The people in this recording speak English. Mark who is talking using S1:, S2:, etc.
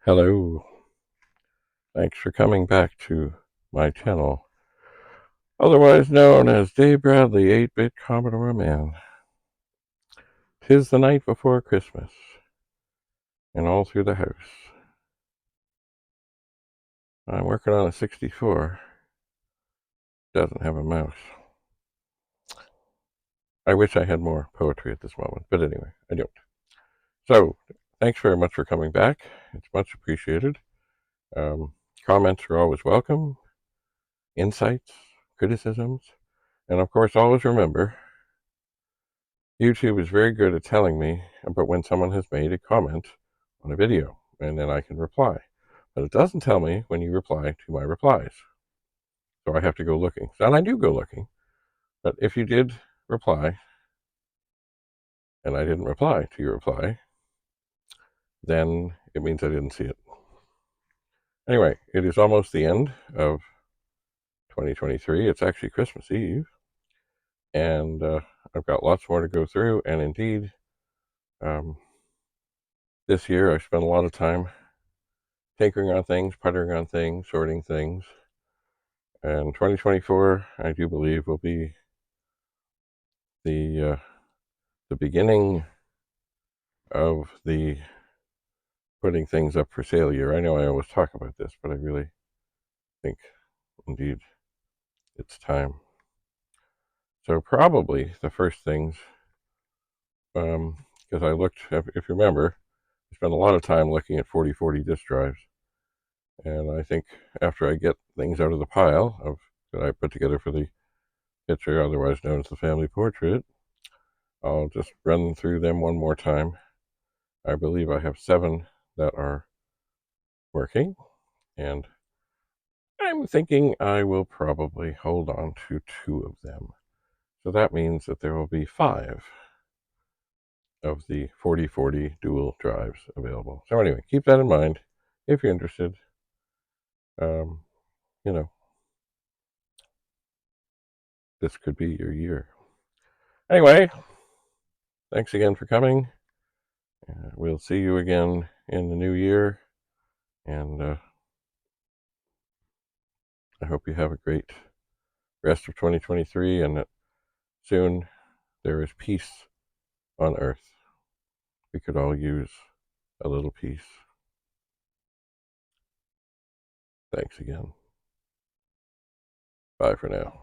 S1: Hello. Thanks for coming back to my channel, otherwise known as Dave Bradley, 8-Bit Commodore Man. 'Tis the night before Christmas, and all through the house I'm working on a 64. Doesn't have a mouse. I wish I had more poetry at this moment, but anyway, I don't. So, thanks very much for coming back. It's much appreciated. Um, Comments are always welcome, insights, criticisms, and of course, always remember, YouTube is very good at telling me about when someone has made a comment on a video, and then I can reply. But it doesn't tell me when you reply to my replies. So I have to go looking. And I do go looking. But if you did reply, and I didn't reply to your reply, then it means I didn't see it. Anyway, it is almost the end of 2023. It's actually Christmas Eve. And I've got lots more to go through. And indeed, this year I spent a lot of time tinkering on things, puttering on things, sorting things. And 2024, I do believe, will be the beginning of the putting things up for sale year. I know I always talk about this, but I really think, indeed, it's time. So probably the first things, because I looked, if you remember, I spent a lot of time looking at 4040 disk drives. And I think after I get things out of the pile that I put together for the picture, otherwise known as the family portrait, I'll just run through them one more time. I believe I have 7 that are working, and I'm thinking I will probably hold on to 2 of them. So that means that there will be 5 of the 4040 dual drives available. So anyway, keep that in mind if you're interested. You know, this could be your year. Anyway, thanks again for coming. We'll see you again in the new year, and I hope you have a great rest of 2023, and that soon there is peace on earth. We could all use a little peace. Thanks again. Bye for now.